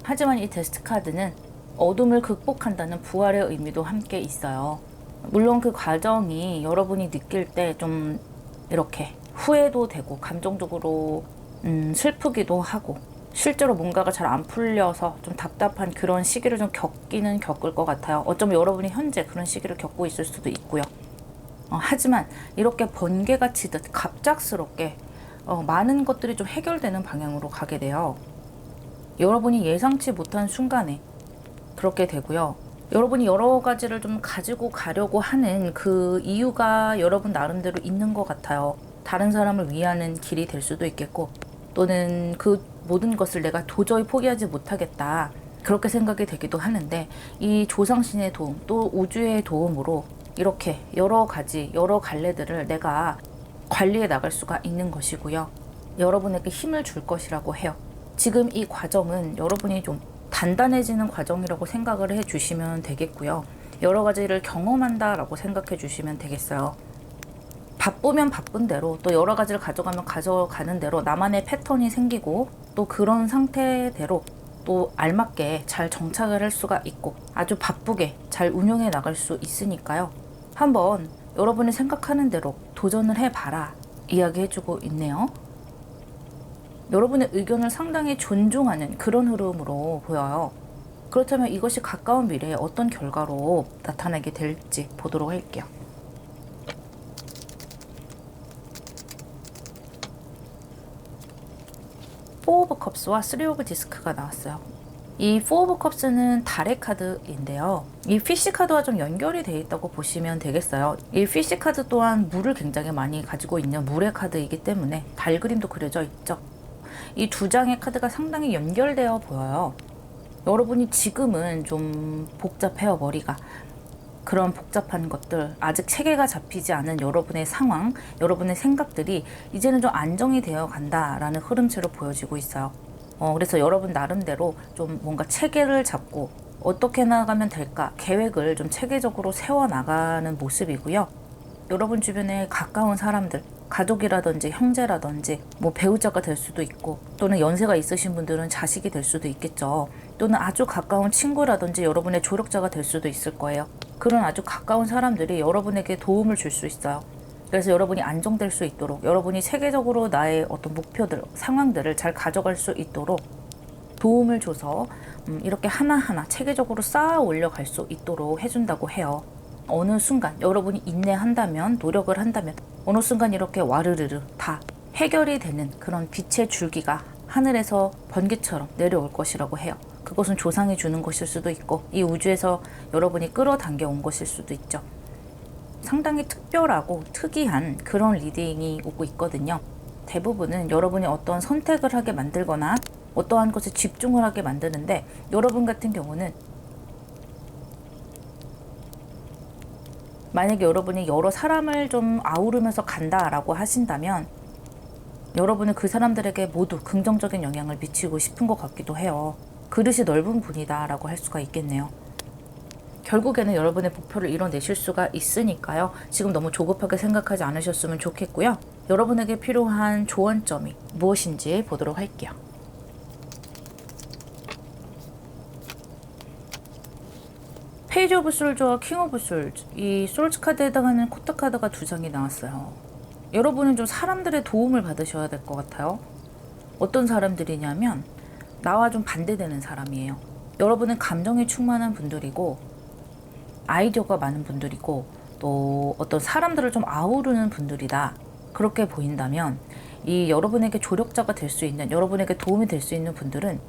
하지만 이 데스트 카드는 어둠을 극복한다는 부활의 의미도 함께 있어요. 물론 그 과정이 여러분이 느낄 때 좀 이렇게 후회도 되고 감정적으로 슬프기도 하고 실제로 뭔가가 잘 안 풀려서 좀 답답한 그런 시기를 좀 겪을 것 같아요. 어쩌면 여러분이 현재 그런 시기를 겪고 있을 수도 있고요. 하지만 이렇게 번개가 치듯 갑작스럽게 많은 것들이 좀 해결되는 방향으로 가게 돼요. 여러분이 예상치 못한 순간에 그렇게 되고요. 여러분이 여러 가지를 좀 가지고 가려고 하는 그 이유가 여러분 나름대로 있는 것 같아요. 다른 사람을 위하는 길이 될 수도 있겠고, 또는 그 모든 것을 내가 도저히 포기하지 못하겠다 그렇게 생각이 되기도 하는데, 이 조상신의 도움 또 우주의 도움으로 이렇게 여러 가지 여러 갈래들을 내가 관리해 나갈 수가 있는 것이고요. 여러분에게 힘을 줄 것이라고 해요. 지금 이 과정은 여러분이 좀 단단해지는 과정이라고 생각을 해 주시면 되겠고요. 여러 가지를 경험한다라고 생각해 주시면 되겠어요. 바쁘면 바쁜 대로, 또 여러 가지를 가져가면 가져가는 대로 나만의 패턴이 생기고, 또 그런 상태대로 또 알맞게 잘 정착을 할 수가 있고 아주 바쁘게 잘 운영해 나갈 수 있으니까요. 한번 여러분이 생각하는 대로 도전을 해봐라 이야기해주고 있네요. 여러분의 의견을 상당히 존중하는 그런 흐름으로 보여요. 그렇다면 이것이 가까운 미래에 어떤 결과로 나타나게 될지 보도록 할게요. 포 오브 컵스와 쓰리 오브 디스크가 나왔어요. 이 포 오브 컵스는 달의 카드인데요. 이 피쉬 카드와 좀 연결이 되어 있다고 보시면 되겠어요. 이 피쉬 카드 또한 물을 굉장히 많이 가지고 있는 물의 카드이기 때문에 달 그림도 그려져 있죠. 이 두 장의 카드가 상당히 연결되어 보여요. 여러분이 지금은 좀 복잡해요, 머리가. 그런 복잡한 것들, 아직 체계가 잡히지 않은 여러분의 상황, 여러분의 생각들이 이제는 좀 안정이 되어 간다라는 흐름체로 보여지고 있어요. 그래서 여러분 나름대로 좀 뭔가 체계를 잡고 어떻게 나가면 될까 계획을 좀 체계적으로 세워나가는 모습이고요. 여러분 주변에 가까운 사람들, 가족이라든지 형제라든지 뭐 배우자가 될 수도 있고, 또는 연세가 있으신 분들은 자식이 될 수도 있겠죠. 또는 아주 가까운 친구라든지 여러분의 조력자가 될 수도 있을 거예요. 그런 아주 가까운 사람들이 여러분에게 도움을 줄 수 있어요. 그래서 여러분이 안정될 수 있도록, 여러분이 체계적으로 나의 어떤 목표들, 상황들을 잘 가져갈 수 있도록 도움을 줘서 이렇게 하나하나 체계적으로 쌓아 올려갈 수 있도록 해준다고 해요. 어느 순간 여러분이 인내한다면, 노력을 한다면 어느 순간 이렇게 와르르르 다 해결이 되는 그런 빛의 줄기가 하늘에서 번개처럼 내려올 것이라고 해요. 그것은 조상이 주는 것일 수도 있고, 이 우주에서 여러분이 끌어당겨 온 것일 수도 있죠. 상당히 특별하고 특이한 그런 리딩이 오고 있거든요. 대부분은 여러분이 어떤 선택을 하게 만들거나 어떠한 것에 집중을 하게 만드는데, 여러분 같은 경우는 만약에 여러분이 여러 사람을 좀 아우르면서 간다라고 하신다면 여러분은 그 사람들에게 모두 긍정적인 영향을 미치고 싶은 것 같기도 해요. 그릇이 넓은 분이다라고 할 수가 있겠네요. 결국에는 여러분의 목표를 이뤄내실 수가 있으니까요. 지금 너무 조급하게 생각하지 않으셨으면 좋겠고요. 여러분에게 필요한 조언점이 무엇인지 보도록 할게요. 페이지 오브 솔즈와 킹 오브 솔즈, 이 솔즈 카드에 해당하는 코트 카드가 두 장이 나왔어요. 여러분은 좀 사람들의 도움을 받으셔야 될 것 같아요. 어떤 사람들이냐면 나와 좀 반대되는 사람이에요. 여러분은 감정이 충만한 분들이고 아이디어가 많은 분들이고 또 어떤 사람들을 좀 아우르는 분들이다, 그렇게 보인다면 이 여러분에게 조력자가 될 수 있는, 여러분에게 도움이 될 수 있는 분들은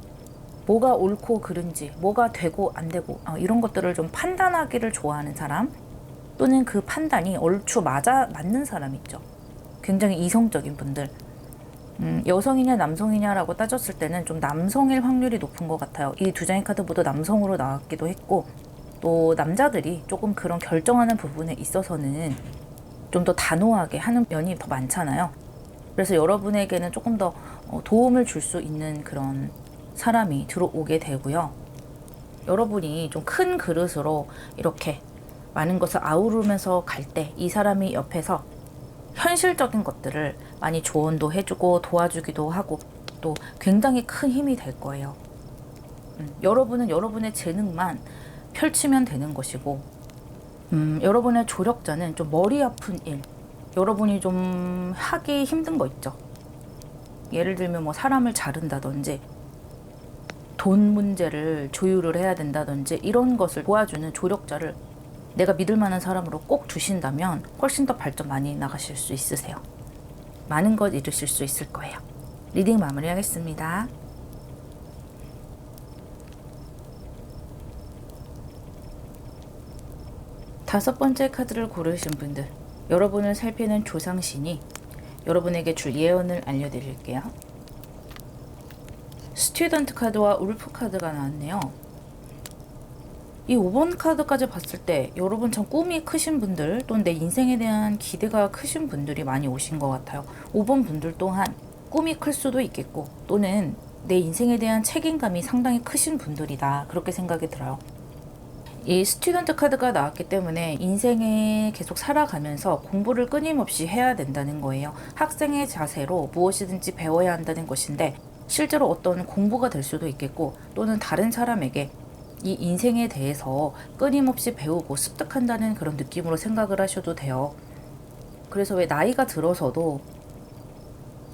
뭐가 옳고 그른지, 뭐가 되고 안 되고 이런 것들을 좀 판단하기를 좋아하는 사람, 또는 그 판단이 얼추 맞는 사람 있죠. 굉장히 이성적인 분들. 여성이냐 남성이냐라고 따졌을 때는 좀 남성일 확률이 높은 것 같아요. 이 두 장의 카드 모두 남성으로 나왔기도 했고, 또 남자들이 조금 그런 결정하는 부분에 있어서는 좀 더 단호하게 하는 면이 더 많잖아요. 그래서 여러분에게는 조금 더 도움을 줄 수 있는 그런 사람이 들어오게 되고요. 여러분이 좀 큰 그릇으로 이렇게 많은 것을 아우르면서 갈 때 이 사람이 옆에서 현실적인 것들을 많이 조언도 해주고 도와주기도 하고 또 굉장히 큰 힘이 될 거예요. 여러분은 여러분의 재능만 펼치면 되는 것이고, 여러분의 조력자는 좀 머리 아픈 일, 여러분이 좀 하기 힘든 거 있죠. 예를 들면 뭐 사람을 자른다든지 돈 문제를 조율을 해야 된다든지 이런 것을 도와주는 조력자를 내가 믿을 만한 사람으로 꼭 두신다면 훨씬 더 발전 많이 나가실 수 있으세요. 많은 것 이루실 수 있을 거예요. 리딩 마무리하겠습니다. 다섯 번째 카드를 고르신 분들, 여러분을 살피는 조상신이 여러분에게 줄 예언을 알려드릴게요. 스튜던트 카드와 울프 카드가 나왔네요. 이 5번 카드까지 봤을 때 여러분 참 꿈이 크신 분들 또는 내 인생에 대한 기대가 크신 분들이 많이 오신 것 같아요. 5번 분들 또한 꿈이 클 수도 있겠고 또는 내 인생에 대한 책임감이 상당히 크신 분들이다, 그렇게 생각이 들어요. 이 스튜던트 카드가 나왔기 때문에 인생에 계속 살아가면서 공부를 끊임없이 해야 된다는 거예요. 학생의 자세로 무엇이든지 배워야 한다는 것인데, 실제로 어떤 공부가 될 수도 있겠고 또는 다른 사람에게 이 인생에 대해서 끊임없이 배우고 습득한다는 그런 느낌으로 생각을 하셔도 돼요. 그래서 왜 나이가 들어서도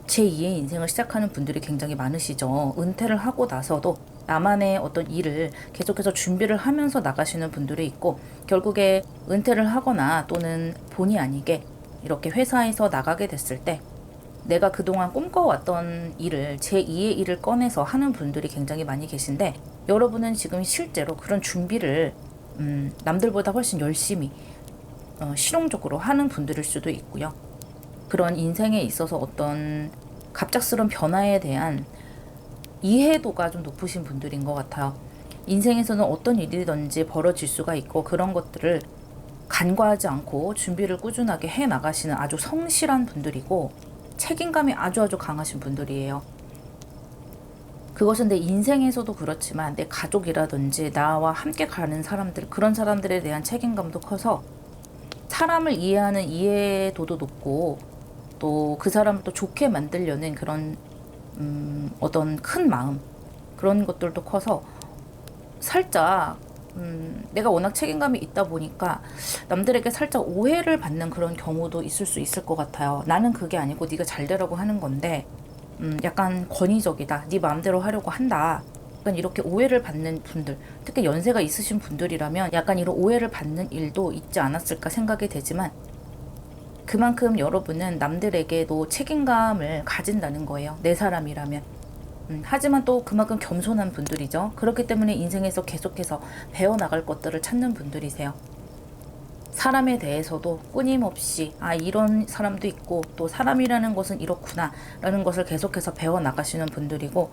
제2의 인생을 시작하는 분들이 굉장히 많으시죠. 은퇴를 하고 나서도 나만의 어떤 일을 계속해서 준비를 하면서 나가시는 분들이 있고, 결국에 은퇴를 하거나 또는 본의 아니게 이렇게 회사에서 나가게 됐을 때 내가 그동안 꿈꿔왔던 일을, 제2의 일을 꺼내서 하는 분들이 굉장히 많이 계신데, 여러분은 지금 실제로 그런 준비를 남들보다 훨씬 열심히 실용적으로 하는 분들일 수도 있고요. 그런 인생에 있어서 어떤 갑작스러운 변화에 대한 이해도가 좀 높으신 분들인 것 같아요. 인생에서는 어떤 일이든지 벌어질 수가 있고 그런 것들을 간과하지 않고 준비를 꾸준하게 해 나가시는 아주 성실한 분들이고 책임감이 아주 강하신 분들이에요. 그것은 내 인생에서도 그렇지만 내 가족이라든지 나와 함께 가는 사람들, 그런 사람들에 대한 책임감도 커서 사람을 이해하는 이해도도 높고 또 그 사람을 또 좋게 만들려는 그런 어떤 큰 마음, 그런 것들도 커서 살짝 내가 워낙 책임감이 있다 보니까 남들에게 살짝 오해를 받는 그런 경우도 있을 수 있을 것 같아요. 나는 그게 아니고 네가 잘 되라고 하는 건데 약간 권위적이다, 네 마음대로 하려고 한다, 약간 이렇게 오해를 받는 분들, 특히 연세가 있으신 분들이라면 약간 이런 오해를 받는 일도 있지 않았을까 생각이 되지만, 그만큼 여러분은 남들에게도 책임감을 가진다는 거예요. 내 사람이라면. 하지만 또 그만큼 겸손한 분들이죠. 그렇기 때문에 인생에서 계속해서 배워나갈 것들을 찾는 분들이세요. 사람에 대해서도 끊임없이 이런 사람도 있고 또 사람이라는 것은 이렇구나 라는 것을 계속해서 배워나가시는 분들이고,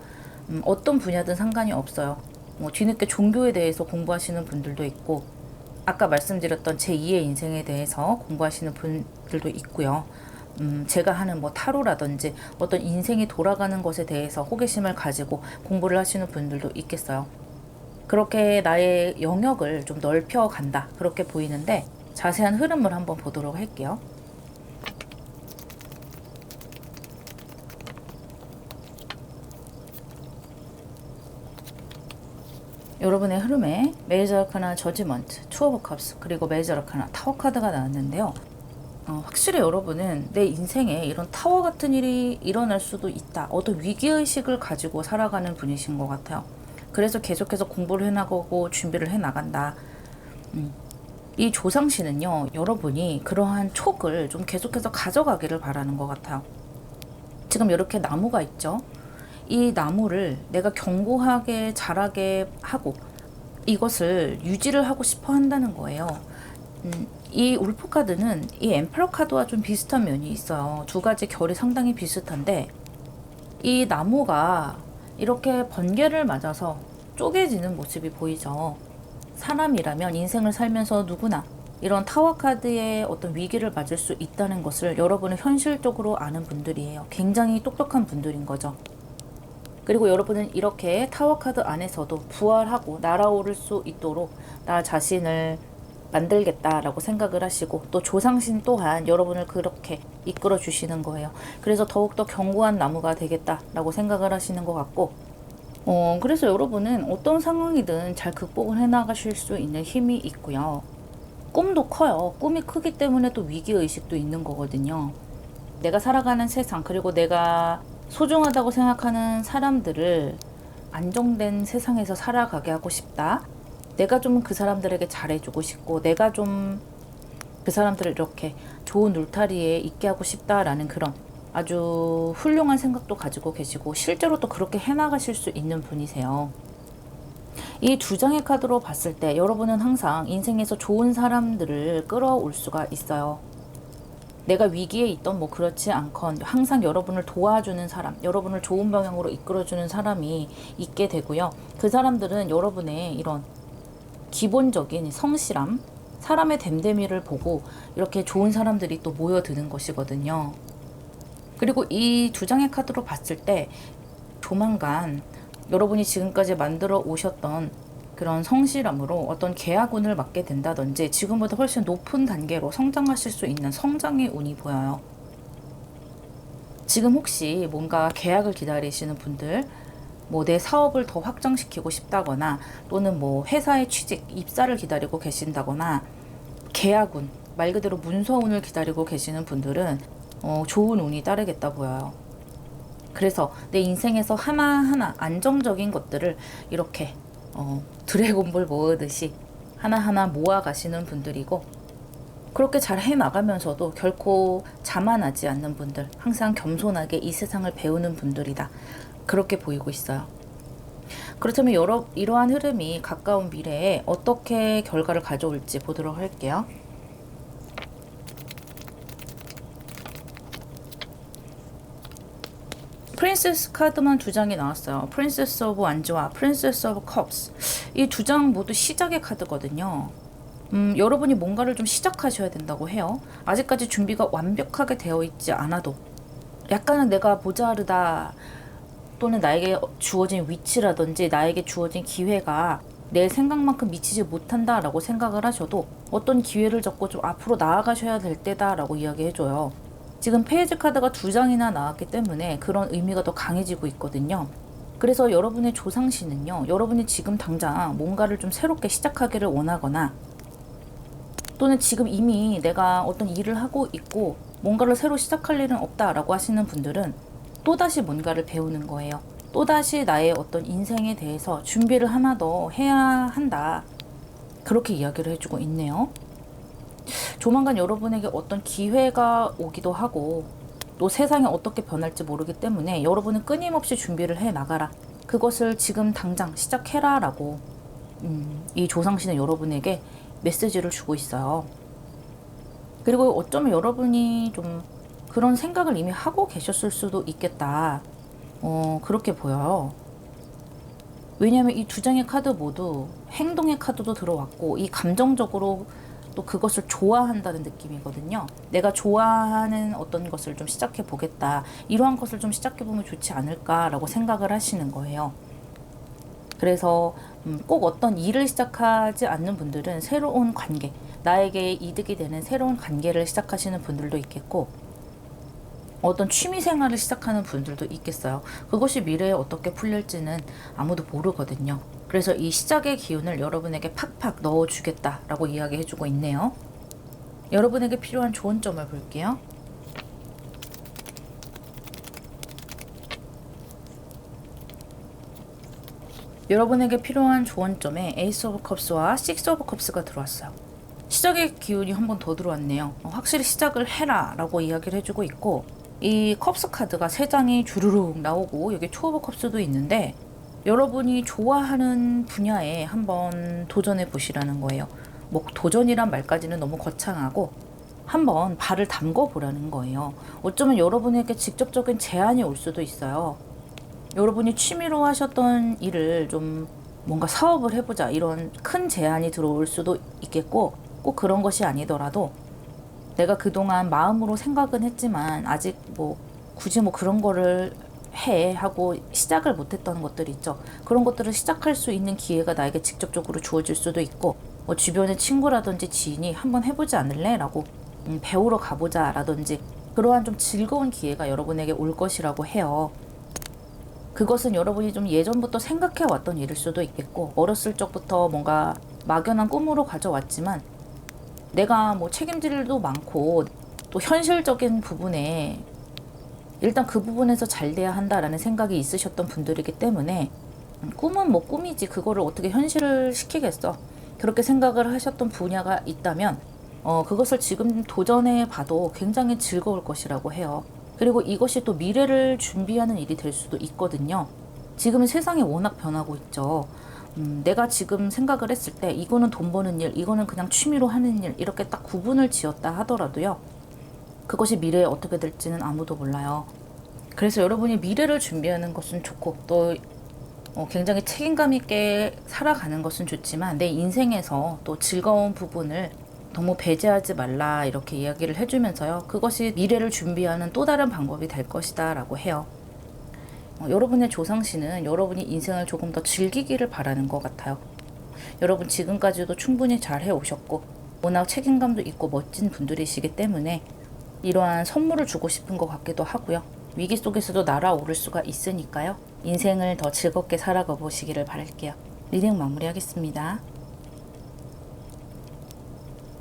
어떤 분야든 상관이 없어요. 뒤늦게 종교에 대해서 공부하시는 분들도 있고, 아까 말씀드렸던 제2의 인생에 대해서 공부하시는 분들도 있고요. 제가 하는 타로라든지 어떤 인생이 돌아가는 것에 대해서 호기심을 가지고 공부를 하시는 분들도 있겠어요. 그렇게 나의 영역을 좀 넓혀 간다, 그렇게 보이는데, 자세한 흐름을 한번 보도록 할게요. 여러분의 흐름에 메이저 아카나 저지먼트, 투 오브 컵스, 그리고 메이저 아카나 타워 카드가 나왔는데요. 확실히 여러분은 내 인생에 이런 타워 같은 일이 일어날 수도 있다, 어떤 위기의식을 가지고 살아가는 분이신 것 같아요. 그래서 계속해서 공부를 해나가고 준비를 해나간다. 이 조상신은요, 여러분이 그러한 촉을 좀 계속해서 가져가기를 바라는 것 같아요. 지금 이렇게 나무가 있죠. 이 나무를 내가 견고하게 자라게 하고 이것을 유지를 하고 싶어 한다는 거예요. 이 울프 카드는 이 엠퍼러 카드와 좀 비슷한 면이 있어요. 두 가지 결이 상당히 비슷한데 이 나무가 이렇게 번개를 맞아서 쪼개지는 모습이 보이죠. 사람이라면 인생을 살면서 누구나 이런 타워 카드의 어떤 위기를 맞을 수 있다는 것을 여러분은 현실적으로 아는 분들이에요. 굉장히 똑똑한 분들인 거죠. 그리고 여러분은 이렇게 타워 카드 안에서도 부활하고 날아오를 수 있도록 나 자신을 만들겠다라고 생각을 하시고 또 조상신 또한 여러분을 그렇게 이끌어 주시는 거예요. 그래서 더욱더 견고한 나무가 되겠다라고 생각을 하시는 것 같고 그래서 여러분은 어떤 상황이든 잘 극복을 해나가실 수 있는 힘이 있고요. 꿈도 커요. 꿈이 크기 때문에 또 위기의식도 있는 거거든요. 내가 살아가는 세상 그리고 내가 소중하다고 생각하는 사람들을 안정된 세상에서 살아가게 하고 싶다. 내가 좀 그 사람들에게 잘해주고 싶고 내가 좀 그 사람들을 이렇게 좋은 울타리에 있게 하고 싶다라는 그런 아주 훌륭한 생각도 가지고 계시고 실제로 또 그렇게 해나가실 수 있는 분이세요. 이 두 장의 카드로 봤을 때 여러분은 항상 인생에서 좋은 사람들을 끌어올 수가 있어요. 내가 위기에 있던 뭐 그렇지 않건 항상 여러분을 도와주는 사람, 여러분을 좋은 방향으로 이끌어주는 사람이 있게 되고요. 그 사람들은 여러분의 이런 기본적인 성실함, 사람의 됨됨이를 보고 이렇게 좋은 사람들이 또 모여드는 것이거든요. 그리고 이 두 장의 카드로 봤을 때 조만간 여러분이 지금까지 만들어 오셨던 그런 성실함으로 어떤 계약운을 맞게 된다든지 지금보다 훨씬 높은 단계로 성장하실 수 있는 성장의 운이 보여요. 지금 혹시 뭔가 계약을 기다리시는 분들, 뭐 내 사업을 더 확장시키고 싶다거나 또는 뭐 회사의 취직, 입사를 기다리고 계신다거나 계약운, 말 그대로 문서운을 기다리고 계시는 분들은 좋은 운이 따르겠다 보여요. 그래서 내 인생에서 하나하나 안정적인 것들을 이렇게 드래곤볼 모으듯이 하나하나 모아가시는 분들이고 그렇게 잘 해나가면서도 결코 자만하지 않는 분들, 항상 겸손하게 이 세상을 배우는 분들이다. 그렇게 보이고 있어요. 그렇다면 이러한 흐름이 가까운 미래에 어떻게 결과를 가져올지 보도록 할게요. 프린세스 카드만 두 장이 나왔어요. 프린세스 오브 완즈와 프린세스 오브 컵스. 이 두 장 모두 시작의 카드거든요. 여러분이 뭔가를 좀 시작하셔야 된다고 해요. 아직까지 준비가 완벽하게 되어 있지 않아도 약간은 내가 모자르다 또는 나에게 주어진 위치라든지 나에게 주어진 기회가 내 생각만큼 미치지 못한다라고 생각을 하셔도 어떤 기회를 잡고 좀 앞으로 나아가셔야 될 때다라고 이야기해줘요. 지금 페이지 카드가 두 장이나 나왔기 때문에 그런 의미가 더 강해지고 있거든요. 그래서 여러분의 조상신은요, 여러분이 지금 당장 뭔가를 좀 새롭게 시작하기를 원하거나 또는 지금 이미 내가 어떤 일을 하고 있고 뭔가를 새로 시작할 일은 없다라고 하시는 분들은 또다시 뭔가를 배우는 거예요. 또다시 나의 어떤 인생에 대해서 준비를 하나 더 해야 한다. 그렇게 이야기를 해주고 있네요. 조만간 여러분에게 어떤 기회가 오기도 하고 또 세상이 어떻게 변할지 모르기 때문에 여러분은 끊임없이 준비를 해 나가라. 그것을 지금 당장 시작해라 라고 이 조상신은 여러분에게 메시지를 주고 있어요. 그리고 어쩌면 여러분이 좀 그런 생각을 이미 하고 계셨을 수도 있겠다. 그렇게 보여요. 왜냐하면 이 두 장의 카드 모두 행동의 카드도 들어왔고 이 감정적으로 또 그것을 좋아한다는 느낌이거든요. 내가 좋아하는 어떤 것을 좀 시작해 보겠다. 이러한 것을 좀 시작해 보면 좋지 않을까라고 생각을 하시는 거예요. 그래서 꼭 어떤 일을 시작하지 않는 분들은 새로운 관계, 나에게 이득이 되는 새로운 관계를 시작하시는 분들도 있겠고 어떤 취미 생활을 시작하는 분들도 있겠어요. 그것이 미래에 어떻게 풀릴지는 아무도 모르거든요. 그래서 이 시작의 기운을 여러분에게 팍팍 넣어주겠다라고 이야기해주고 있네요. 여러분에게 필요한 조언점을 볼게요. 여러분에게 필요한 조언점에 에이스 오브 컵스와 식스 오브 컵스가 들어왔어요. 시작의 기운이 한 번 더 들어왔네요. 확실히 시작을 해라 라고 이야기를 해주고 있고 이 컵스 카드가 3장이 주르륵 나오고 여기 투 오브 컵스도 있는데 여러분이 좋아하는 분야에 한번 도전해 보시라는 거예요. 뭐 도전이란 말까지는 너무 거창하고 한번 발을 담궈 보라는 거예요. 어쩌면 여러분에게 직접적인 제안이 올 수도 있어요. 여러분이 취미로 하셨던 일을 좀 뭔가 사업을 해보자 이런 큰 제안이 들어올 수도 있겠고, 꼭 그런 것이 아니더라도 내가 그동안 마음으로 생각은 했지만 아직 뭐 굳이 뭐 그런 거를 해 하고 시작을 못했던 것들 있죠. 그런 것들을 시작할 수 있는 기회가 나에게 직접적으로 주어질 수도 있고, 뭐 주변의 친구라든지 지인이 한번 해보지 않을래? 라고 배우러 가보자 라든지 그러한 좀 즐거운 기회가 여러분에게 올 것이라고 해요. 그것은 여러분이 좀 예전부터 생각해 왔던 일일 수도 있겠고, 어렸을 적부터 뭔가 막연한 꿈으로 가져왔지만 내가 뭐 책임질 일도 많고 또 현실적인 부분에 일단 그 부분에서 잘 돼야 한다라는 생각이 있으셨던 분들이기 때문에 꿈은 뭐 꿈이지 그거를 어떻게 현실을 시키겠어, 그렇게 생각을 하셨던 분야가 있다면 그것을 지금 도전해 봐도 굉장히 즐거울 것이라고 해요. 그리고 이것이 또 미래를 준비하는 일이 될 수도 있거든요. 지금은 세상이 워낙 변하고 있죠. 내가 지금 생각을 했을 때 이거는 돈 버는 일, 이거는 그냥 취미로 하는 일, 이렇게 딱 구분을 지었다 하더라도요, 그것이 미래에 어떻게 될지는 아무도 몰라요. 그래서 여러분이 미래를 준비하는 것은 좋고 또 굉장히 책임감 있게 살아가는 것은 좋지만 내 인생에서 또 즐거운 부분을 너무 배제하지 말라 이렇게 이야기를 해주면서요, 그것이 미래를 준비하는 또 다른 방법이 될 것이다 라고 해요. 여러분의 조상신은 여러분이 인생을 조금 더 즐기기를 바라는 것 같아요. 여러분 지금까지도 충분히 잘 해오셨고 워낙 책임감도 있고 멋진 분들이시기 때문에 이러한 선물을 주고 싶은 것 같기도 하고요. 위기 속에서도 날아오를 수가 있으니까요. 인생을 더 즐겁게 살아가 보시기를 바랄게요. 리딩 마무리하겠습니다.